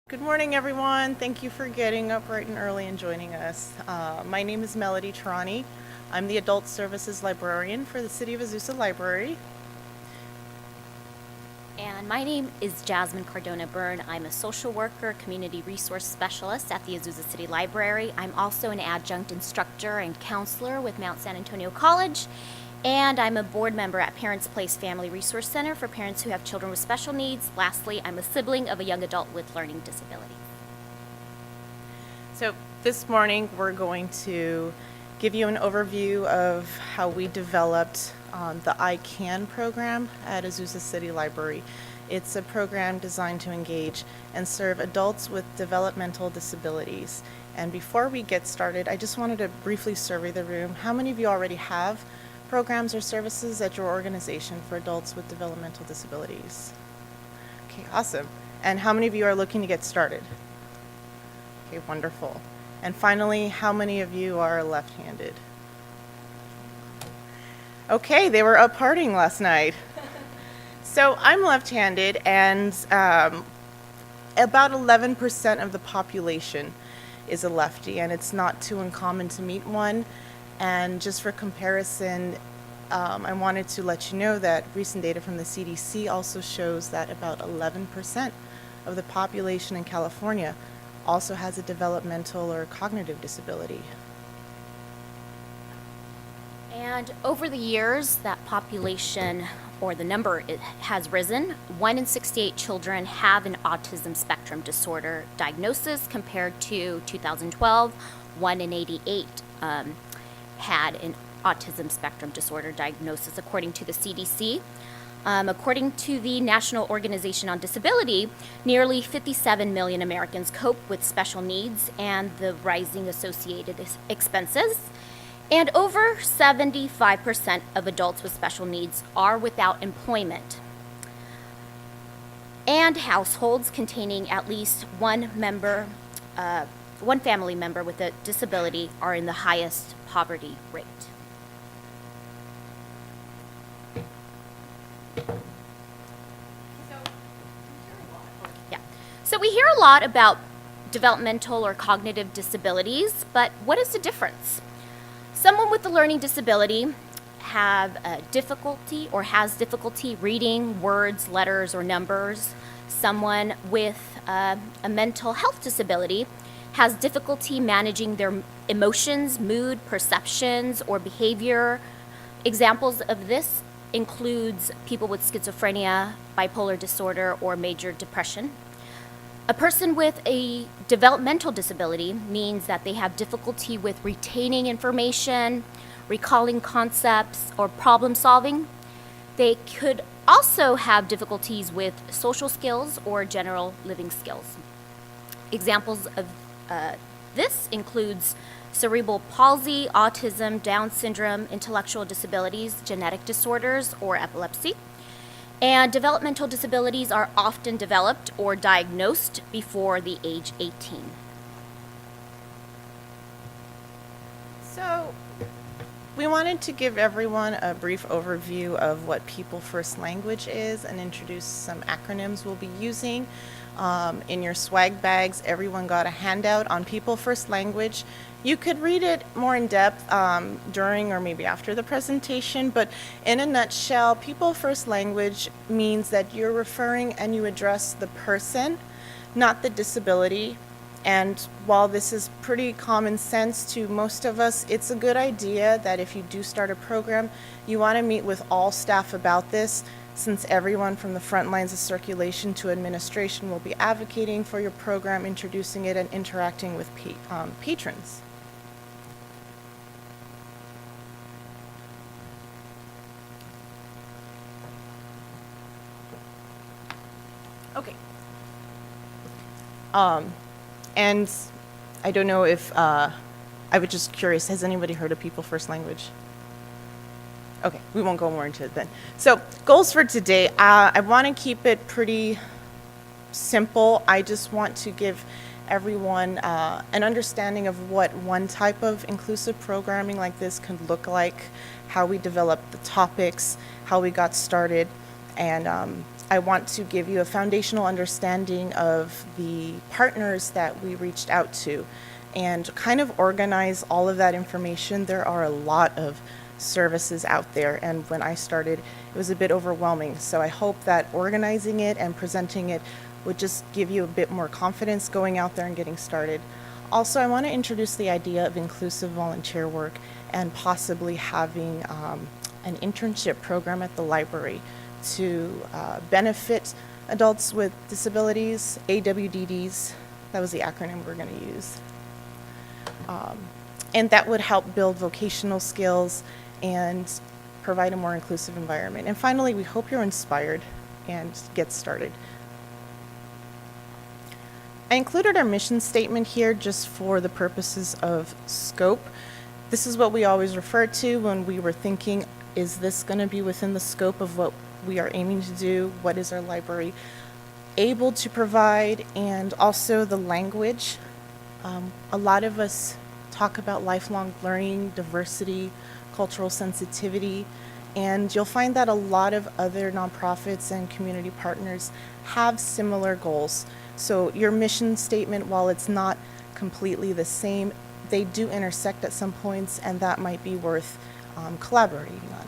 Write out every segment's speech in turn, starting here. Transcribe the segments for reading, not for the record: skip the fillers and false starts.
Good morning, everyone. Thank you for getting up bright and early and joining us. My name is Melody Tarani. I'm the Adult Services Librarian for the City of Azusa Library. And my name is Jasmine Cardona Byrne. I'm a social worker, community resource specialist at the Azusa City Library. I'm also an adjunct instructor and counselor with Mount San Antonio College. And I'm a board member at Parents Place Family Resource Center for parents who have children with special needs. Lastly, I'm a sibling of a young adult with learning disabilities. So this morning we're going to give you an overview of how we developed the I CAN program at Azusa City Library. It's a program designed to engage and serve adults with developmental disabilities. And before we get started, I just wanted to briefly survey the room. How many of you already have programs or services at your organization for adults with developmental disabilities? Okay, awesome. And how many of you are looking to get started? Okay, wonderful. And finally, how many of you are left-handed? Okay, they were up partying last night. So I'm left-handed, and about 11% of the population is a lefty, and it's not too uncommon to meet one. And just for comparison, I wanted to let you know that recent data from the CDC also shows that about 11% of the population in California also has a developmental or cognitive disability. And over the years, that population, or the number, has risen. 1 in 68 children have an autism spectrum disorder diagnosis compared to 2012, 1 in 88 had an autism spectrum disorder diagnosis, according to the CDC. According to the National Organization on Disability, nearly 57 million Americans cope with special needs and the rising associated expenses. And over 75% of adults with special needs are without employment. And households containing at least one family member with a disability are in the highest poverty rate. So we hear a lot about developmental or cognitive disabilities, but what is the difference? Someone with a learning disability has difficulty reading words, letters, or numbers. Someone with a mental health disability has difficulty managing their emotions, mood, perceptions, or behavior. Examples of this includes people with schizophrenia, bipolar disorder, or major depression. A person with a developmental disability means that they have difficulty with retaining information, recalling concepts, or problem solving. They could also have difficulties with social skills or general living skills. Examples of this includes cerebral palsy, autism, Down syndrome, intellectual disabilities, genetic disorders, or epilepsy. And developmental disabilities are often developed or diagnosed before the age 18. So we wanted to give everyone a brief overview of what People First Language is and introduce some acronyms we'll be using. In your swag bags, everyone got a handout on People First Language. You could read it more in depth during or maybe after the presentation, but in a nutshell, People First Language means that you're referring and you address the person, not the disability. And while this is pretty common sense to most of us, it's a good idea that if you do start a program, you want to meet with all staff about this, since everyone from the front lines of circulation to administration will be advocating for your program, introducing it, and interacting with patrons. Okay. And I don't know if, I was just curious, has anybody heard of People First Language? Okay, we won't go more into it then. So, goals for today. I want to keep it pretty simple. I just want to give everyone an understanding of what one type of inclusive programming like this can look like, how we develop the topics, how we got started, and I want to give you a foundational understanding of the partners that we reached out to and kind of organize all of that information. There are a lot of services out there, and when I started, it was a bit overwhelming. So I hope that organizing it and presenting it would just give you a bit more confidence going out there and getting started. Also, I want to introduce the idea of inclusive volunteer work and possibly having an internship program at the library to benefit adults with disabilities, AWDDs. That was the acronym we're going to use. And that would help build vocational skills and provide a more inclusive environment. And finally, we hope you're inspired and get started. I included our mission statement here just for the purposes of scope. This is what we always refer to when we were thinking, is this going to be within the scope of what we are aiming to do? What is our library able to provide? And also the language. A lot of us talk about lifelong learning, diversity, cultural sensitivity, and you'll find that a lot of other nonprofits and community partners have similar goals. So your mission statement, while it's not completely the same, they do intersect at some points, and that might be worth collaborating on.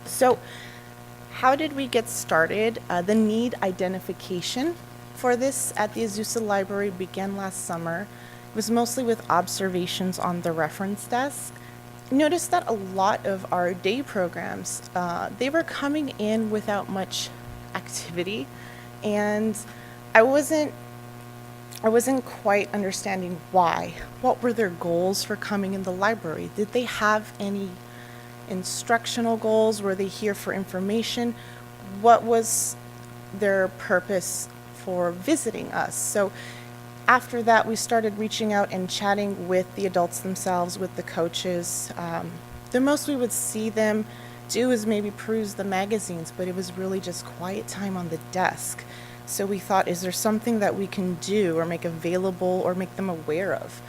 So how did we get started? The need identification for this at the Azusa Library began last summer. It was mostly with observations on the reference desk. Noticed that a lot of our day programs, they were coming in without much activity, and I wasn't quite understanding why. What were their goals for coming in the library? Did they have any instructional goals? Were they here for information? What was their purpose for visiting us? So after that, we started reaching out and chatting with the adults themselves, with the coaches. The most we would see them do is maybe peruse the magazines, but it was really just quiet time on the desk. So we thought, is there something that we can do or make available or make them aware of?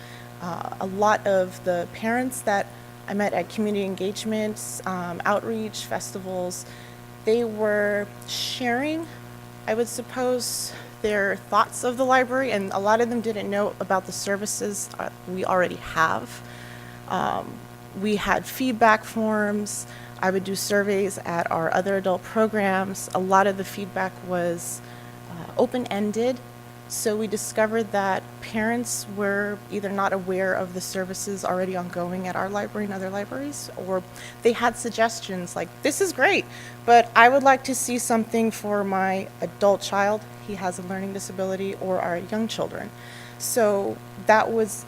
A lot of the parents that I met at community engagements, outreach, festivals, they were sharing, I would suppose, their thoughts of the library, and a lot of them didn't know about the services we already have. We had feedback forms. I would do surveys at our other adult programs. A lot of the feedback was open-ended, so we discovered that parents were either not aware of the services already ongoing at our library and other libraries, or they had suggestions like, this is great, but I would like to see something for my adult child. He has a learning disability, or our young children. So that was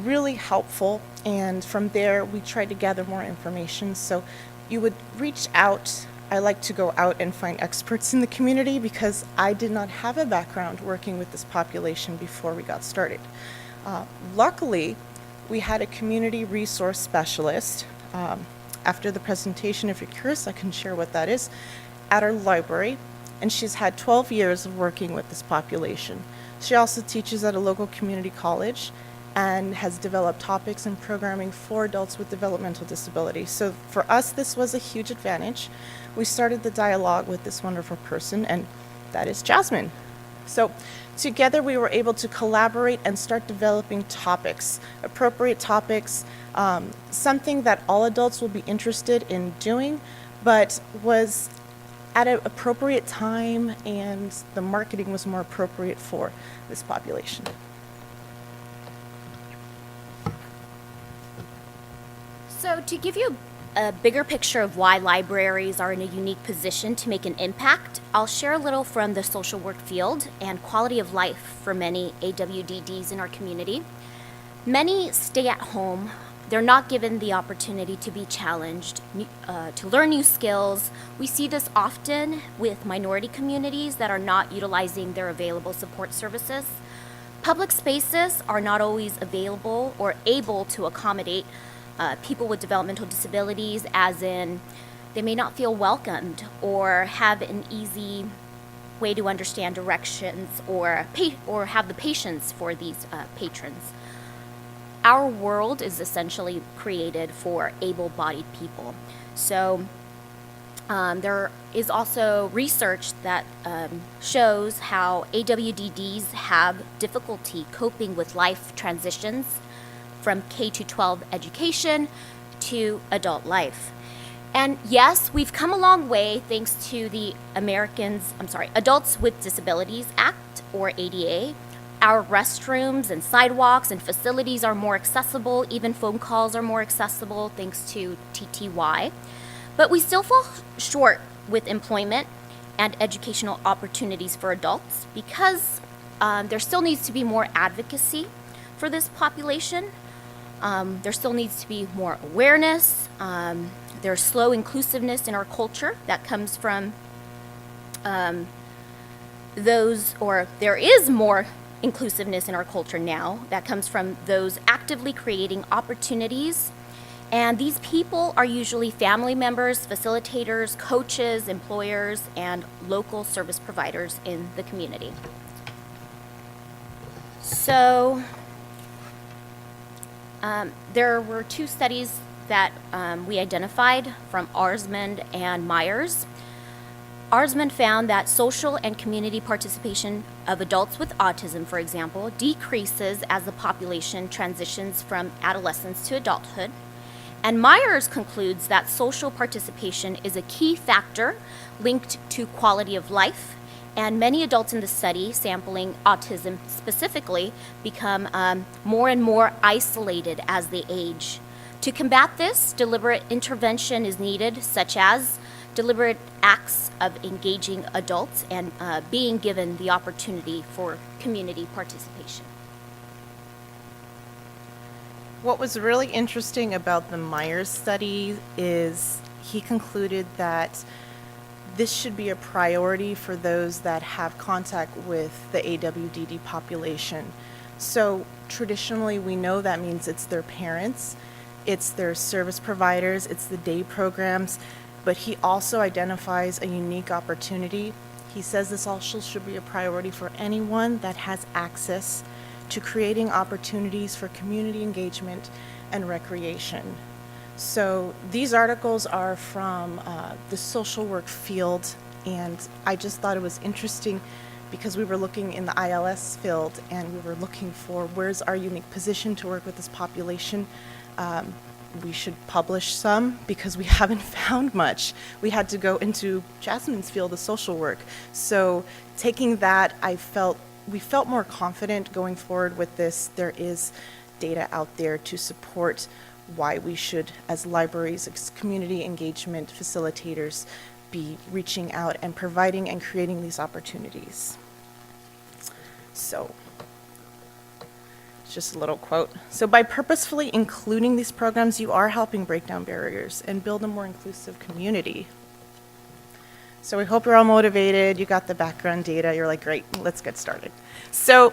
really helpful, and from there we tried to gather more information. So you would reach out. I like to go out and find experts in the community because I did not have a background working with this population before we got started. Luckily, we had a community resource specialist. After the presentation, if you're curious, I can share what that is, at our library, and she's had 12 years of working with this population. She also teaches at a local community college and has developed topics and programming for adults with developmental disabilities. So for us, this was a huge advantage. We started the dialogue with this wonderful person, and that is Jasmine. So together we were able to collaborate and start developing topics, appropriate topics, something that all adults will be interested in doing, but was at an appropriate time, and the marketing was more appropriate for this population. So to give you a bigger picture of why libraries are in a unique position to make an impact, I'll share a little from the social work field and quality of life for many AWDDs in our community. Many stay at home. They're not given the opportunity to be challenged, to learn new skills. We see this often with minority communities that are not utilizing their available support services. Public spaces are not always available or able to accommodate people with developmental disabilities, as in they may not feel welcomed or have an easy way to understand directions or have the patience for these patrons. Our world is essentially created for able-bodied people. So There is also research that shows how AWDDs have difficulty coping with life transitions from K to 12 education to adult life. And yes, we've come a long way thanks to the Adults with Disabilities Act, or ADA. Our restrooms and sidewalks and facilities are more accessible. Even phone calls are more accessible thanks to TTY. But we still fall short with employment and educational opportunities for adults because there still needs to be more advocacy for this population. There still needs to be more awareness. There's slow inclusiveness in our culture that comes from there is more inclusiveness in our culture now that comes from those actively creating opportunities. And these people are usually family members, facilitators, coaches, employers, and local service providers in the community. So there were two studies that we identified from Arsmond and Myers. Arsmond found that social and community participation of adults with autism, for example, decreases as the population transitions from adolescence to adulthood. And Myers concludes that social participation is a key factor linked to quality of life, and many adults in the study, sampling autism specifically, become more and more isolated as they age. To combat this, deliberate intervention is needed, such as deliberate acts of engaging adults and being given the opportunity for community participation. What was really interesting about the Myers study is he concluded that this should be a priority for those that have contact with the AWDD population. So traditionally, we know that means it's their parents, it's their service providers, it's the day programs, but he also identifies a unique opportunity. He says this also should be a priority for anyone that has access to creating opportunities for community engagement and recreation. So these articles are from the social work field, and I just thought it was interesting because we were looking in the ILS field and we were looking for where's our unique position to work with this population. We should publish some because we haven't found much. We had to go into Jasmine's field of social work. So taking that, we felt more confident going forward with this. There is data out there to support why we should, as libraries, as community engagement facilitators, be reaching out and providing and creating these opportunities. So, just a little quote. So by purposefully including these programs, you are helping break down barriers and build a more inclusive community. So we hope you're all motivated. You got the background data. You're like, great, let's get started. So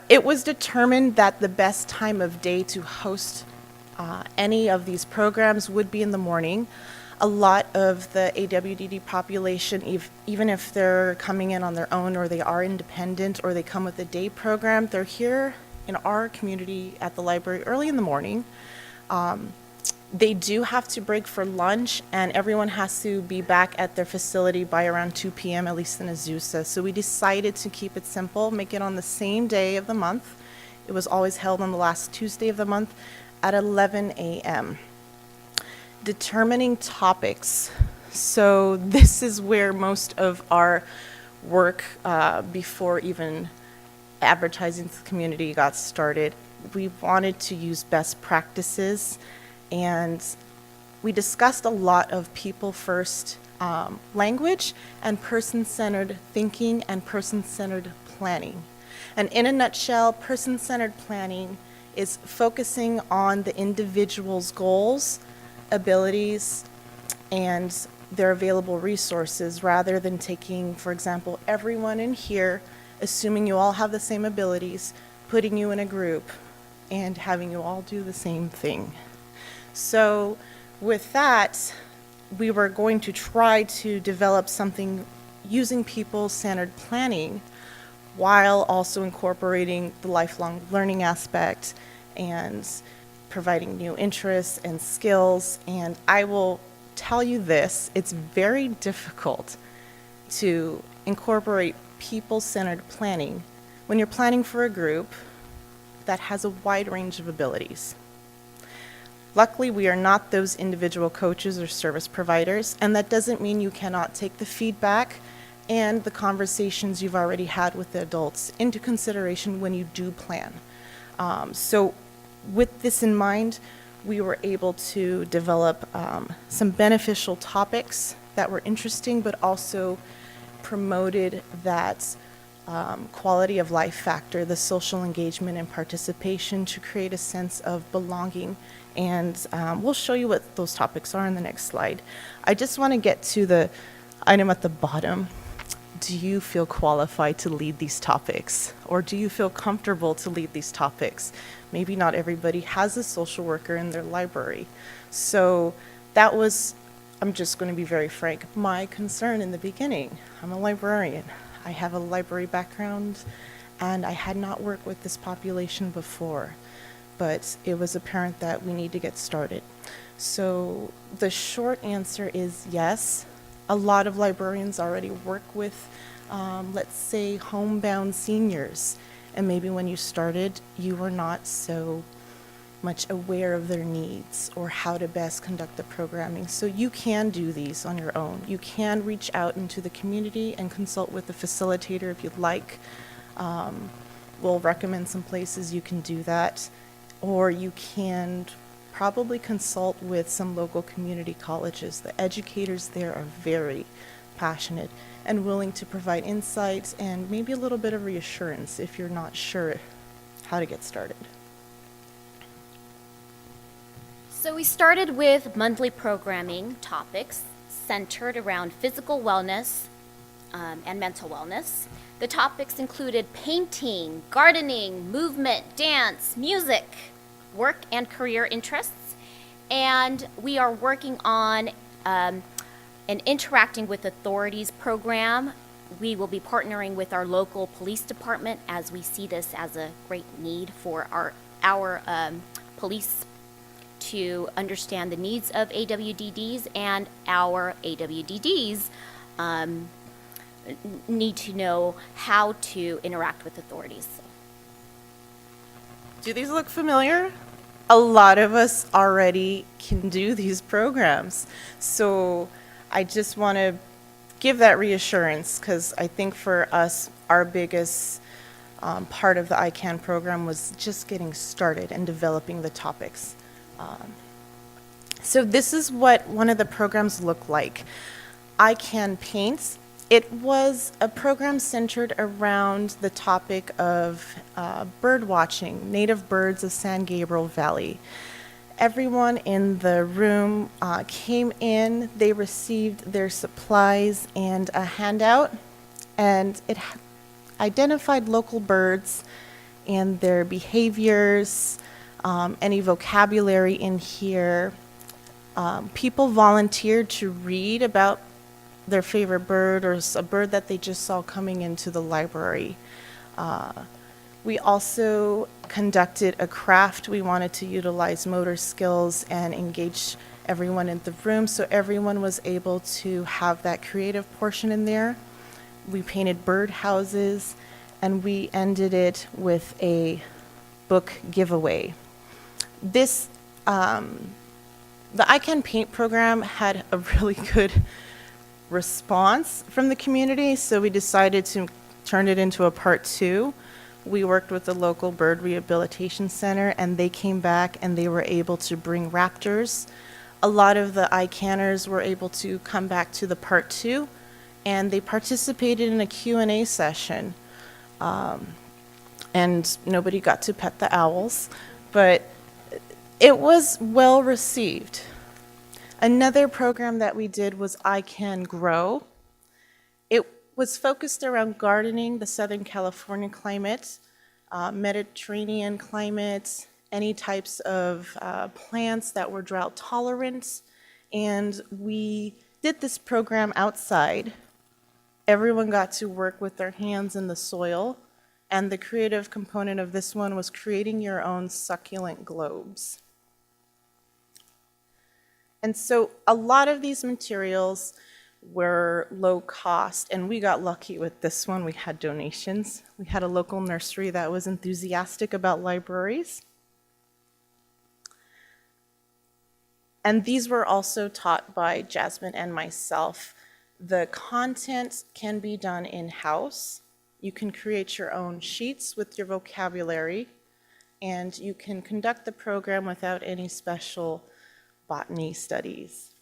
it was determined that the best time of day to host any of these programs would be in the morning. A lot of the AWDD population, even if they're coming in on their own or they are independent or they come with a day program, they're here in our community at the library early in the morning. They do have to break for lunch, and everyone has to be back at their facility by around 2 p.m., at least in Azusa. So we decided to keep it simple, make it on the same day of the month. It was always held on the last Tuesday of the month at 11 a.m. Determining topics. So this is where most of our work before even advertising to the community got started. We wanted to use best practices, and we discussed a lot of people-first language and person-centered thinking and person-centered planning. And in a nutshell, person-centered planning is focusing on the individual's goals, abilities, and their available resources rather than taking, for example, everyone in here, assuming you all have the same abilities, putting you in a group, and having you all do the same thing. So with that, we were going to try to develop something using people-centered planning while also incorporating the lifelong learning aspect and providing new interests and skills. And I will tell you this, it's very difficult to incorporate people-centered planning when you're planning for a group that has a wide range of abilities. Luckily, we are not those individual coaches or service providers, and that doesn't mean you cannot take the feedback and the conversations you've already had with the adults into consideration when you do plan. So with this in mind, we were able to develop some beneficial topics that were interesting, but also promoted that quality of life factor, the social engagement and participation to create a sense of belonging. And we'll show you what those topics are in the next slide. I just want to get to the item at the bottom. Do you feel qualified to lead these topics? Or do you feel comfortable to lead these topics? Maybe not everybody has a social worker in their library. So that was, I'm just going to be very frank, my concern in the beginning. I'm a librarian. I have a library background, and I had not worked with this population before. But it was apparent that we need to get started. So the short answer is yes. A lot of librarians already work with, let's say, homebound seniors. And maybe when you started, you were not so much aware of their needs or how to best conduct the programming. So you can do these on your own. You can reach out into the community and consult with the facilitator if you'd like. We'll recommend some places you can do that. Or you can probably consult with some local community colleges. The educators there are very passionate and willing to provide insights and maybe a little bit of reassurance if you're not sure how to get started. So we started with monthly programming topics centered around physical wellness and mental wellness. The topics included painting, gardening, movement, dance, music, work and career interests, and we are working on an interacting with authorities program. We will be partnering with our local police department as we see this as a great need for our police to understand the needs of AWDDs, and our AWDDs need to know how to interact with authorities. Do these look familiar? A lot of us already can do these programs. So I just want to give that reassurance, because I think for us, our biggest part of the ICANN program was just getting started and developing the topics. So this is what one of the programs looked like. ICANN Paints. It was a program centered around the topic of bird watching, native birds of San Gabriel Valley. Everyone in the room came in, they received their supplies and a handout, and it identified local birds and their behaviors, any vocabulary in here. People volunteered to read about their favorite bird or a bird that they just saw coming into the library. We also conducted a craft. We wanted to utilize motor skills and engage everyone in the room, so everyone was able to have that creative portion in there. We painted bird houses, and we ended it with a book giveaway. This, the ICANN Paint program had a really good response from the community, so we decided to turn it into a part 2. We worked with the local bird rehabilitation center, and they came back and they were able to bring raptors. A lot of the ICANNers were able to come back to the part 2, and they participated in a Q&A session. And nobody got to pet the owls, but it was well received. Another program that we did was ICANN Grow. It was focused around gardening, the Southern California climate, Mediterranean climate, any types of plants that were drought tolerant. And we did this program outside. Everyone got to work with their hands in the soil. And the creative component of this one was creating your own succulent globes. And so a lot of these materials were low cost, and we got lucky with this one. We had donations. We had a local nursery that was enthusiastic about libraries. And these were also taught by Jasmine and myself. The content can be done in-house. You can create your own sheets with your vocabulary, and you can conduct the program without any special botany studies.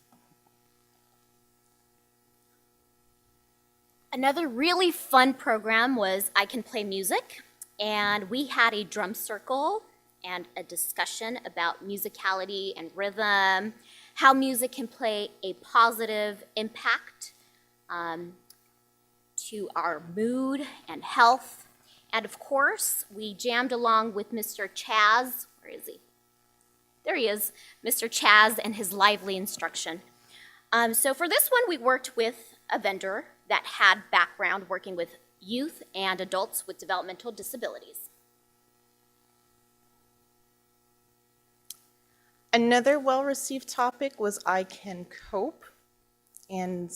Another really fun program was I Can Play Music, and we had a drum circle and a discussion about musicality and rhythm, how music can play a positive impact to our mood and health. And of course, we jammed along with Mr. Chaz. Where is he? There he is, Mr. Chaz and his lively instruction. So for this one, we worked with a vendor that had background working with youth and adults with developmental disabilities. Another well-received topic was I Can Cope. And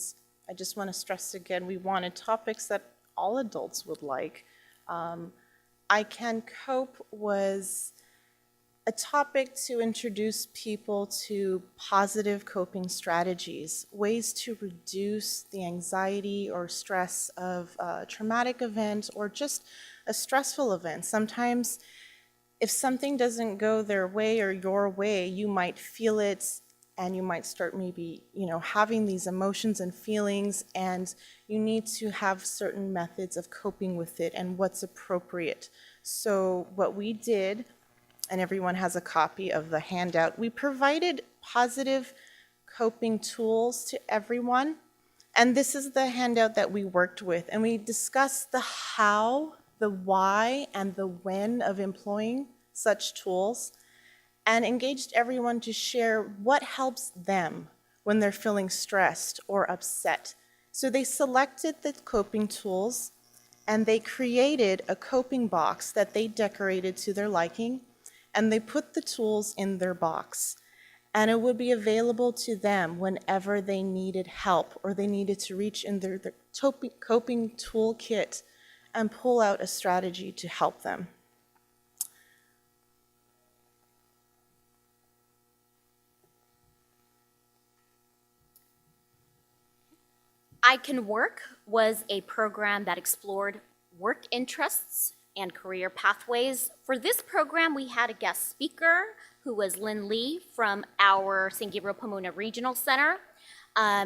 I just want to stress again, we wanted topics that all adults would like. I Can Cope was a topic to introduce people to positive coping strategies, ways to reduce the anxiety or stress of a traumatic event or just a stressful event. Sometimes if something doesn't go their way or your way, you might feel it and you might start maybe, having these emotions and feelings, and you need to have certain methods of coping with it and what's appropriate. So what we did, and everyone has a copy of the handout, we provided positive coping tools to everyone. And this is the handout that we worked with. And we discussed the how, the why, and the when of employing such tools, and engaged everyone to share what helps them when they're feeling stressed or upset. So they selected the coping tools, and they created a coping box that they decorated to their liking, and they put the tools in their box. And it would be available to them whenever they needed help or they needed to reach in their coping toolkit and pull out a strategy to help them. I Can Work was a program that explored work interests and career pathways. For this program, we had a guest speaker who was Lynn Lee from our San Gabriel Pomona Regional Center.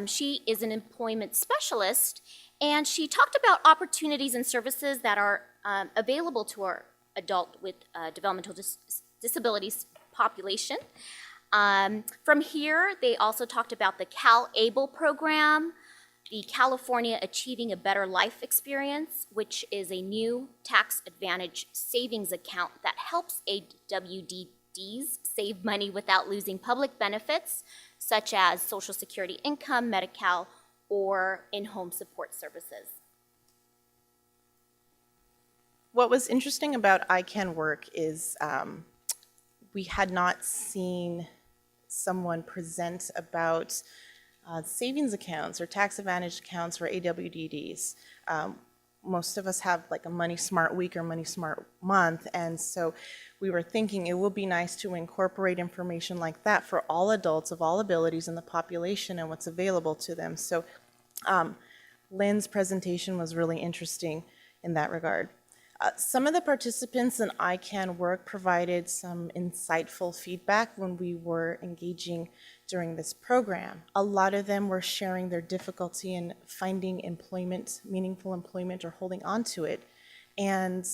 She is an employment specialist, and she talked about opportunities and services that are available to our adult with developmental disabilities population. From here, they also talked about the CalAble program, the California Achieving a Better Life Experience, which is a new tax advantage savings account that helps AWDDs save money without losing public benefits, such as Social Security income, Medi-Cal, or in-home support services. What was interesting about I Can Work is we had not seen someone present about savings accounts or tax advantage accounts for AWDDs. Most of us have like a Money Smart week or Money Smart month, and so we were thinking it would be nice to incorporate information like that for all adults of all abilities in the population and what's available to them. So Lynn's presentation was really interesting in that regard. Some of the participants in I Can Work provided some insightful feedback when we were engaging during this program. A lot of them were sharing their difficulty in finding employment, meaningful employment, or holding on to it. And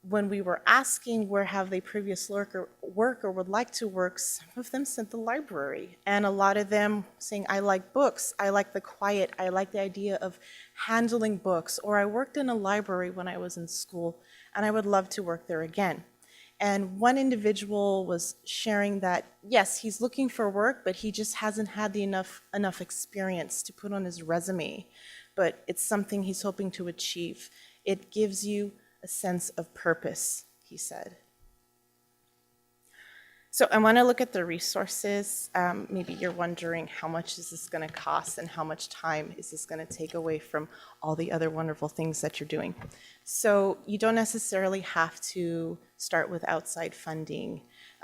when we were asking where have they previously work or would like to work, some of them said the library. And a lot of them saying, I like books, I like the quiet, I like the idea of handling books, or I worked in a library when I was in school, and I would love to work there again. And one individual was sharing that, yes, he's looking for work, but he just hasn't had the enough experience to put on his resume. But it's something he's hoping to achieve. It gives you a sense of purpose, he said. So I want to look at the resources. Maybe you're wondering how much is this going to cost and how much time is this going to take away from all the other wonderful things that you're doing. So you don't necessarily have to start with outside funding.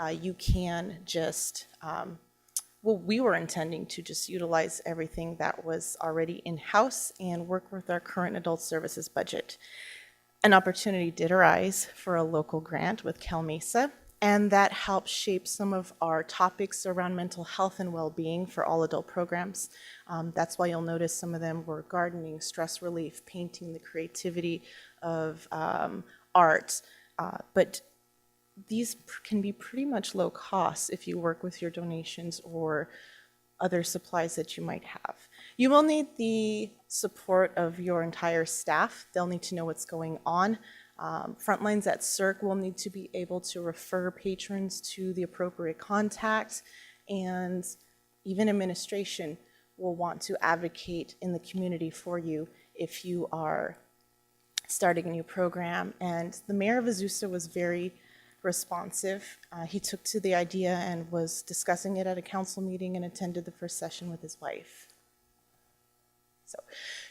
You can just, well, we were intending to just utilize everything that was already in-house and work with our current adult services budget. An opportunity did arise for a local grant with Cal Mesa, and that helped shape some of our topics around mental health and well-being for all adult programs. That's why you'll notice some of them were gardening, stress relief, painting, the creativity of art. But these can be pretty much low cost if you work with your donations or other supplies that you might have. You will need the support of your entire staff. They'll need to know what's going on. Frontlines at CERC will need to be able to refer patrons to the appropriate contact, and even administration will want to advocate in the community for you if you are starting a new program. And the mayor of Azusa was very responsive. He took to the idea and was discussing it at a council meeting and attended the first session with his wife. So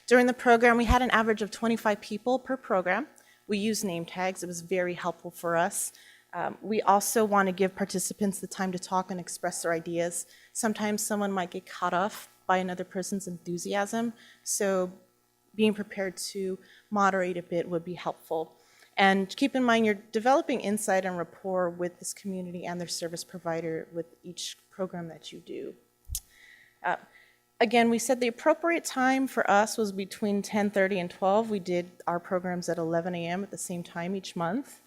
during the program, we had an average of 25 people per program. We used name tags. It was very helpful for us. We also want to give participants the time to talk and express their ideas. Sometimes someone might get caught off by another person's enthusiasm, so being prepared to moderate a bit would be helpful. And keep in mind, you're developing insight and rapport with this community and their service provider with each program that you do. Again, we said the appropriate time for us was between 10:30 and 12. We did our programs at 11 a.m. at the same time each month.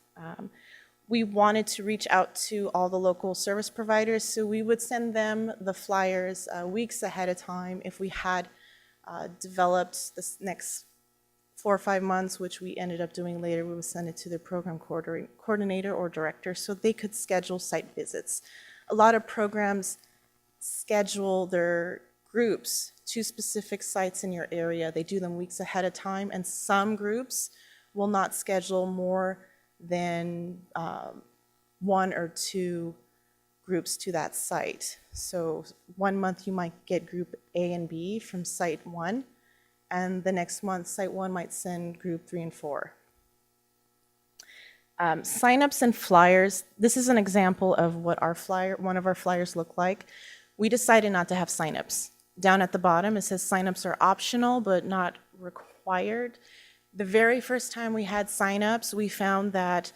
We wanted to reach out to all the local service providers, so we would send them the flyers weeks ahead of time. If we had developed this next 4 or 5 months, which we ended up doing later, we would send it to the program coordinator or director so they could schedule site visits. A lot of programs schedule their groups to specific sites in your area. They do them weeks ahead of time, and some groups will not schedule more than 1 or 2 groups to that site. So 1 month you might get group A and B from site 1, and the next month site 1 might send group 3 and 4. Sign-ups and flyers. This is an example of what one of our flyers look like. We decided not to have sign-ups. Down at the bottom, it says sign-ups are optional but not required. The very first time we had sign-ups, we found that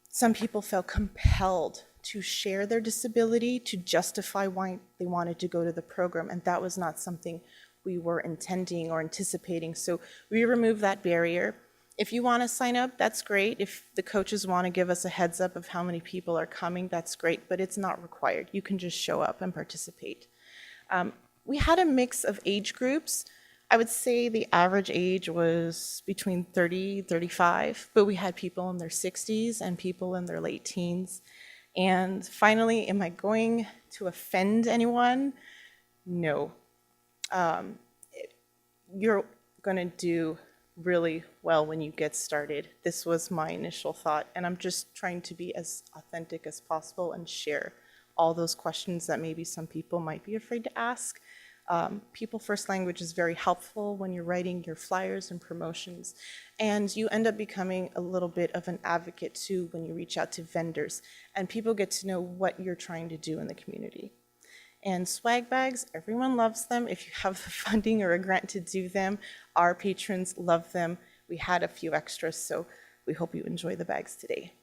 some people felt compelled to share their disability to justify why they wanted to go to the program, and that was not something we were intending or anticipating. So we removed that barrier. If you want to sign up, that's great. If the coaches want to give us a heads up of how many people are coming, that's great, but it's not required. You can just show up and participate. We had a mix of age groups. I would say the average age was between 30, 35, but we had people in their 60s and people in their late teens. And finally, am I going to offend anyone? No. You're going to do really well when you get started. This was my initial thought, and I'm just trying to be as authentic as possible and share all those questions that maybe some people might be afraid to ask. People First Language is very helpful when you're writing your flyers and promotions, and you end up becoming a little bit of an advocate too when you reach out to vendors, and people get to know what you're trying to do in the community. And swag bags, everyone loves them. If you have the funding or a grant to do them, our patrons love them. We had a few extras, so we hope you enjoy the bags today.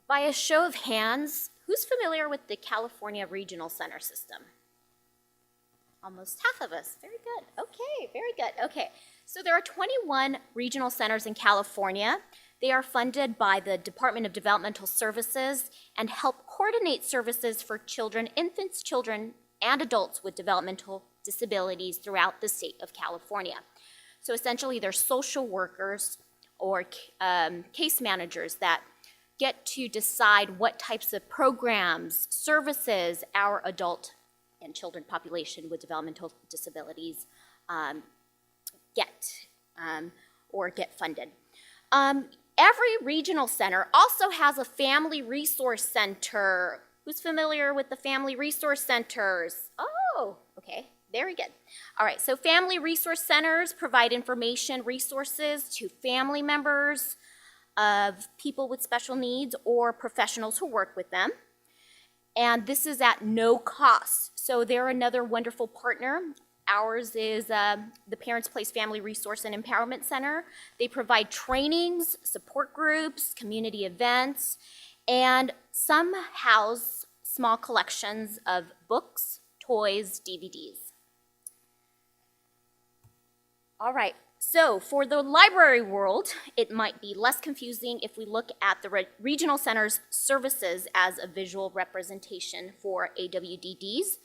By a show of hands, who's familiar with the California Regional Center system? Almost half of us. Very good. Okay, very good. Okay, so there are 21 regional centers in California. They are funded by the Department of Developmental Services and help coordinate services for children, infants, children, and adults with developmental disabilities throughout the state of California. So essentially, they're social workers or case managers that get to decide what types of programs, services our adult and children population with developmental disabilities get funded. Every regional center also has a family resource center. Who's familiar with the family resource centers? Oh, okay, very good. All right, so family resource centers provide information, resources to family members of people with special needs or professionals who work with them. And this is at no cost. So they're another wonderful partner. Ours is the Parents Place Family Resource and Empowerment Center. They provide trainings, support groups, community events, and some house small collections of books, toys, DVDs. All right, so for the library world, it might be less confusing if we look at the regional center's services as a visual representation for AWDDs.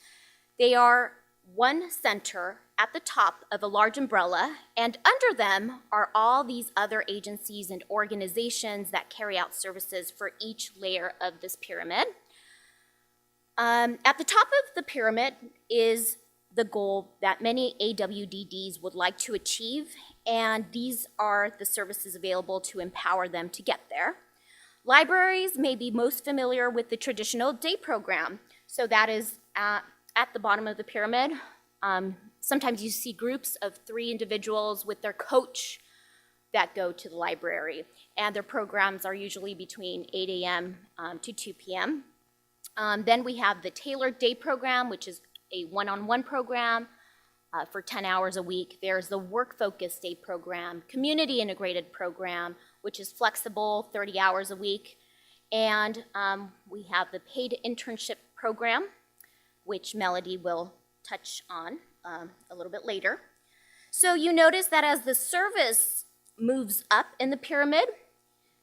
They are one center at the top of a large umbrella, and under them are all these other agencies and organizations that carry out services for each layer of this pyramid. At the top of the pyramid is the goal that many AWDDs would like to achieve, and these are the services available to empower them to get there. Libraries may be most familiar with the traditional day program, so that is at the bottom of the pyramid. Sometimes you see groups of 3 individuals with their coach that go to the library, and their programs are usually between 8 a.m. To 2 p.m. Then we have the tailored day program, which is a one-on-one program for 10 hours a week. There's the work-focused day program, community integrated program, which is flexible, 30 hours a week. And we have the paid internship program, which Melody will touch on a little bit later. So you notice that as the service moves up in the pyramid,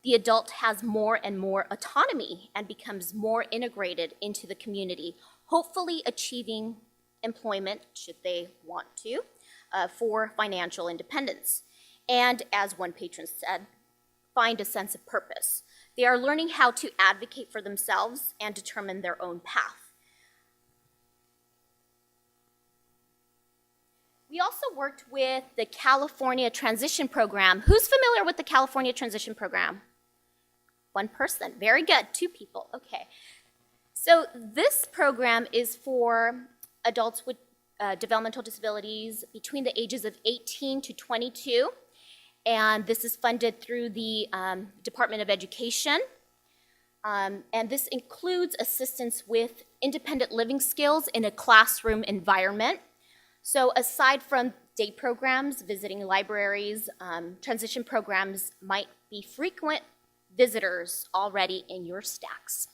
the adult has more and more autonomy and becomes more integrated into the community, hopefully achieving employment, should they want to, for financial independence. And as one patron said, find a sense of purpose. They are learning how to advocate for themselves and determine their own path. We also worked with the California Transition Program. Who's familiar with the California Transition Program? One person, very good, 2 people, okay. So this program is for adults with developmental disabilities between the ages of 18 to 22, and this is funded through the Department of Education. And this includes assistance with independent living skills in a classroom environment. So aside from day programs, visiting libraries, transition programs might be frequent visitors already in your stacks.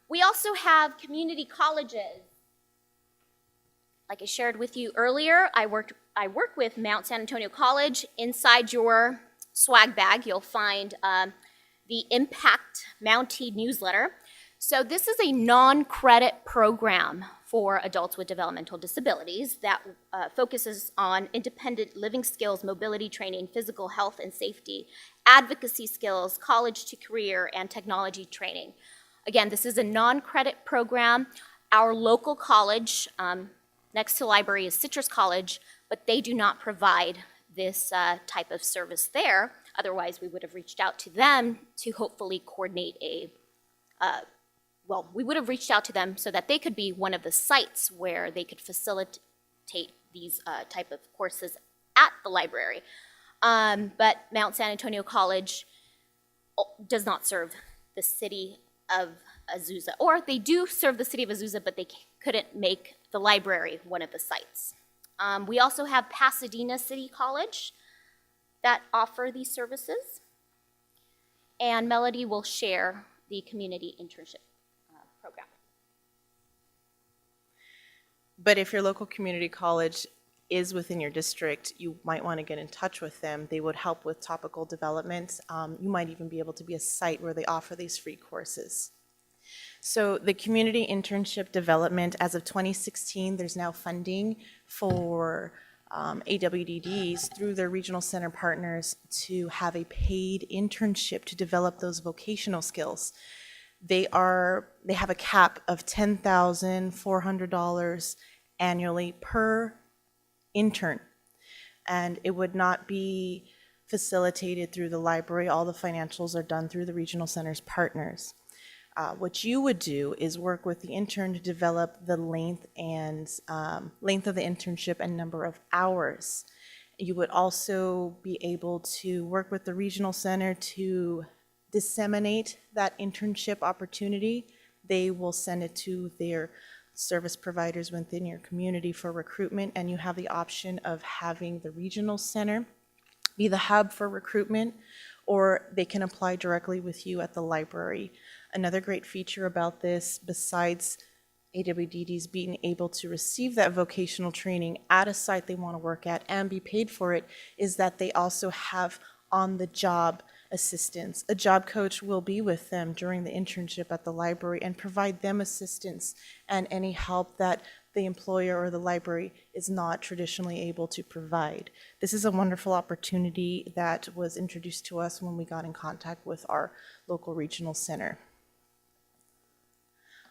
We also have community colleges. Like I shared with you earlier, I work with Mount San Antonio College. Inside your swag bag, you'll find the Impact Mountee newsletter. So this is a non-credit program for adults with developmental disabilities that focuses on independent living skills, mobility training, physical health and safety, advocacy skills, college to career, and technology training. Again, this is a non-credit program. Our local college next to the library is Citrus College, but they do not provide this type of service there. Otherwise, we would have reached out to them to hopefully coordinate we would have reached out to them so that they could be one of the sites where they could facilitate these type of courses at the library. But Mount San Antonio College does not serve the city of Azusa, or they do serve the city of Azusa, but they couldn't make the library one of the sites. We also have Pasadena City College that offer these services, and Melody will share the community internship program. But if your local community college is within your district, you might want to get in touch with them. They would help with topical development. You might even be able to be a site where they offer these free courses. So the community internship development, as of 2016, there's now funding for AWDDs through their regional center partners to have a paid internship to develop those vocational skills. They have a cap of $10,400 annually per intern, and it would not be facilitated through the library. All the financials are done through the regional center's partners. What you would do is work with the intern to develop the length of the internship and number of hours. You would also be able to work with the regional center to disseminate that internship opportunity. They will send it to their service providers within your community for recruitment, and you have the option of having the regional center be the hub for recruitment, or they can apply directly with you at the library. Another great feature about this, besides AWDDs being able to receive that vocational training at a site they want to work at and be paid for it, is that they also have on-the-job assistance. A job coach will be with them during the internship at the library and provide them assistance and any help that the employer or the library is not traditionally able to provide. This is a wonderful opportunity that was introduced to us when we got in contact with our local regional center.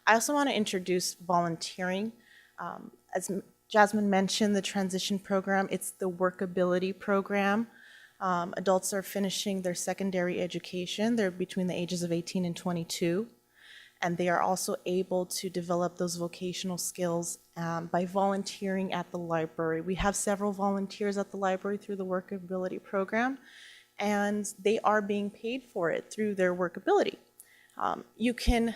I also want to introduce volunteering. As Jasmine mentioned, the transition program, it's the workability program. Adults are finishing their secondary education. They're between the ages of 18 and 22. And they are also able to develop those vocational skills by volunteering at the library. We have several volunteers at the library through the workability program, and they are being paid for it through their workability. You can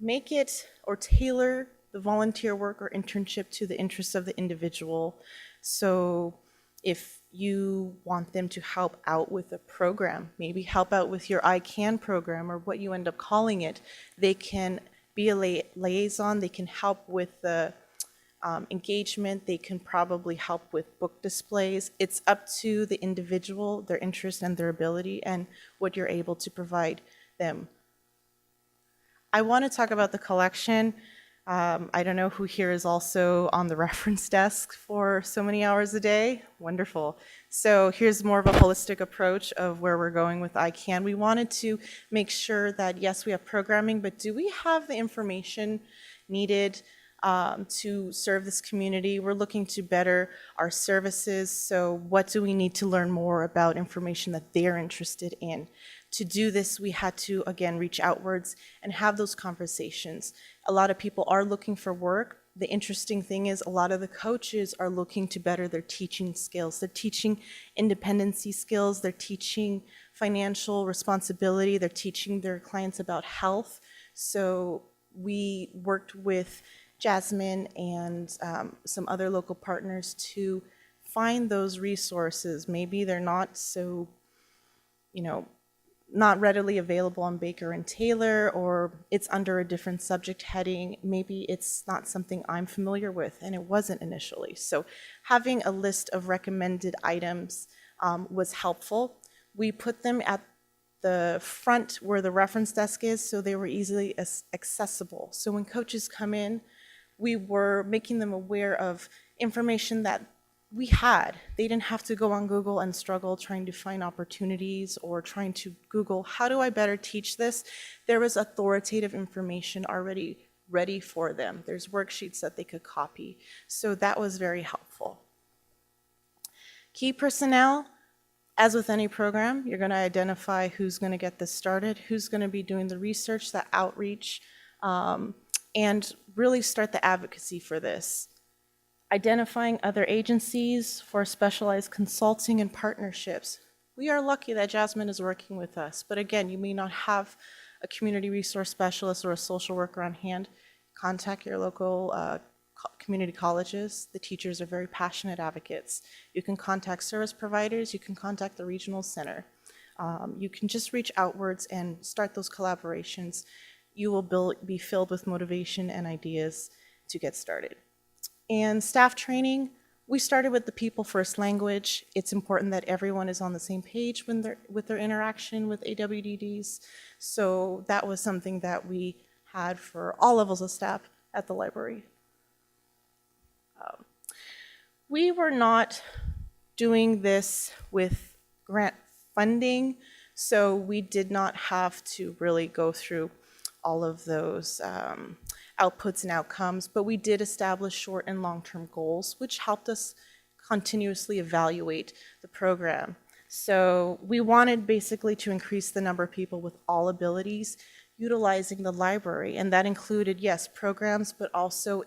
make it or tailor the volunteer work or internship to the interests of the individual. So if you want them to help out with a program, maybe help out with your ICANN program or what you end up calling it, they can be a liaison, they can help with the engagement, they can probably help with book displays. It's up to the individual, their interest and their ability, and what you're able to provide them. I want to talk about the collection. I don't know who here is also on the reference desk for so many hours a day. Wonderful. So here's more of a holistic approach of where we're going with ICANN. We wanted to make sure that, yes, we have programming, but do we have the information needed to serve this community? We're looking to better our services, so what do we need to learn more about information that they're interested in? To do this, we had to, again, reach outwards and have those conversations. A lot of people are looking for work. The interesting thing is a lot of the coaches are looking to better their teaching skills. They're teaching independency skills. They're teaching financial responsibility. They're teaching their clients about health. So we worked with Jasmine and some other local partners to find those resources. Maybe they're not so, not readily available on Baker and Taylor, or it's under a different subject heading. Maybe it's not something I'm familiar with, and it wasn't initially. So having a list of recommended items was helpful. We put them at the front where the reference desk is, so they were easily accessible. So when coaches come in, we were making them aware of information that we had. They didn't have to go on Google and struggle trying to find opportunities or trying to Google, how do I better teach this? There was authoritative information already ready for them. There's worksheets that they could copy. So that was very helpful. Key personnel, as with any program, you're going to identify who's going to get this started, who's going to be doing the research, the outreach, and really start the advocacy for this. Identifying other agencies for specialized consulting and partnerships. We are lucky that Jasmine is working with us, but again, you may not have a community resource specialist or a social worker on hand. Contact your local community colleges. The teachers are very passionate advocates. You can contact service providers, you can contact the regional center. You can just reach outwards and start those collaborations. You will be filled with motivation and ideas to get started. And staff training, we started with the people first language. It's important that everyone is on the same page with their interaction with AWDDs. So that was something that we had for all levels of staff at the library. We were not doing this with grant funding, so we did not have to really go through all of those outputs and outcomes, but we did establish short and long-term goals, which helped us continuously evaluate the program. So we wanted basically to increase the number of people with all abilities utilizing the library, and that included, yes, programs, but also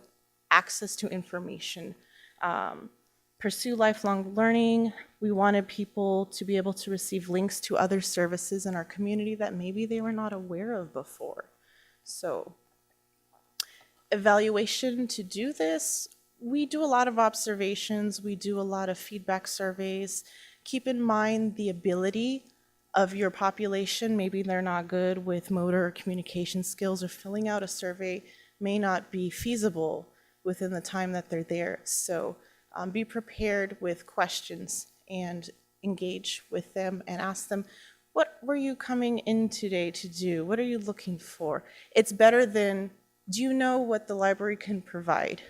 access to information. Pursue lifelong learning. We wanted people to be able to receive links to other services in our community that maybe they were not aware of before. So evaluation to do this, we do a lot of observations, we do a lot of feedback surveys. Keep in mind the ability of your population. Maybe they're not good with motor or communication skills, or filling out a survey may not be feasible within the time that they're there. So be prepared with questions and engage with them and ask them, what were you coming in today to do? What are you looking for? It's better than, do you know what the library can provide?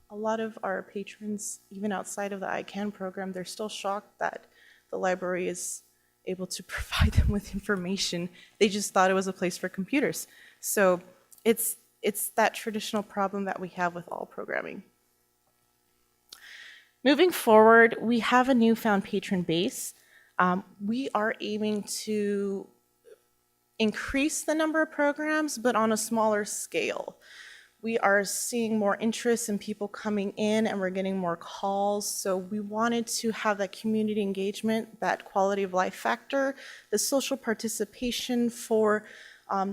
A lot of our patrons, even outside of the ICANN program, they're still shocked that the library is able to provide them with information. They just thought it was a place for computers. So it's that traditional problem that we have with all programming. Moving forward, we have a newfound patron base. We are aiming to increase the number of programs, but on a smaller scale. We are seeing more interest in people coming in, and we're getting more calls. So we wanted to have that community engagement, that quality of life factor, the social participation for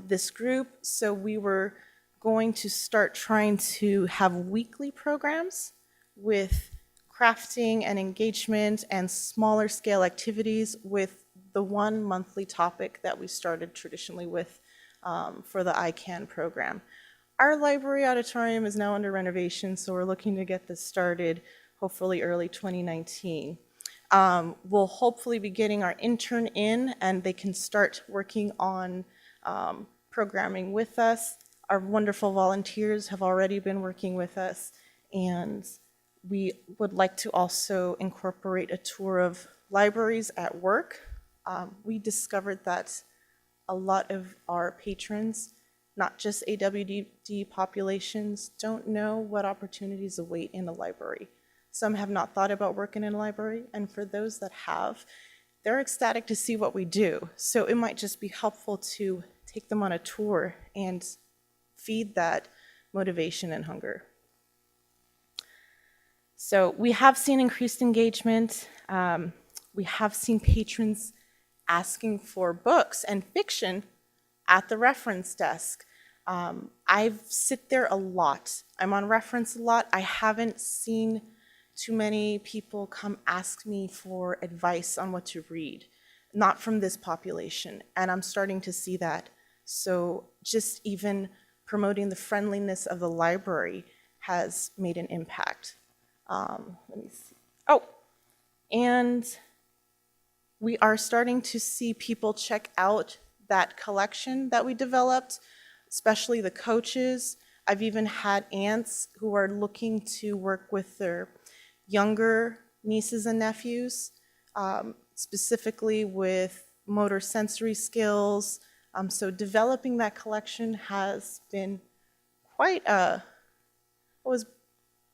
this group. So we were going to start trying to have weekly programs with crafting and engagement and smaller scale activities, with the one monthly topic that we started traditionally with for the ICANN program. Our library auditorium is now under renovation, so we're looking to get this started hopefully early 2019. We'll hopefully be getting our intern in, and they can start working on programming with us. Our wonderful volunteers have already been working with us, and we would like to also incorporate a tour of libraries at work. We discovered that a lot of our patrons, not just AWD populations, don't know what opportunities await in a library. Some have not thought about working in a library, and for those that have, they're ecstatic to see what we do. So it might just be helpful to take them on a tour and feed that motivation and hunger. So we have seen increased engagement. We have seen patrons asking for books and fiction at the reference desk. I sit there a lot. I'm on reference a lot. I haven't seen too many people come ask me for advice on what to read, not from this population, and I'm starting to see that. So just even promoting the friendliness of the library has made an impact. Let me see. Oh, and we are starting to see people check out that collection that we developed, especially the coaches. I've even had aunts who are looking to work with their younger nieces and nephews, specifically with motor sensory skills. So developing that collection has been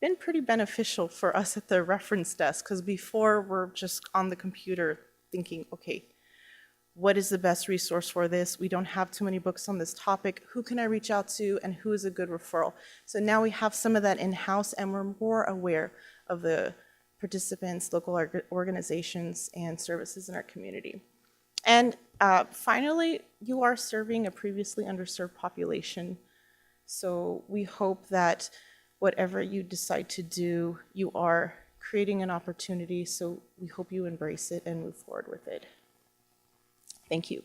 been pretty beneficial for us at the reference desk, because before we're just on the computer thinking, okay, what is the best resource for this? We don't have too many books on this topic. Who can I reach out to, and who is a good referral? So now we have some of that in-house, and we're more aware of the participants, local organizations, and services in our community. And finally, you are serving a previously underserved population. So we hope that whatever you decide to do, you are creating an opportunity. So we hope you embrace it and move forward with it. Thank you.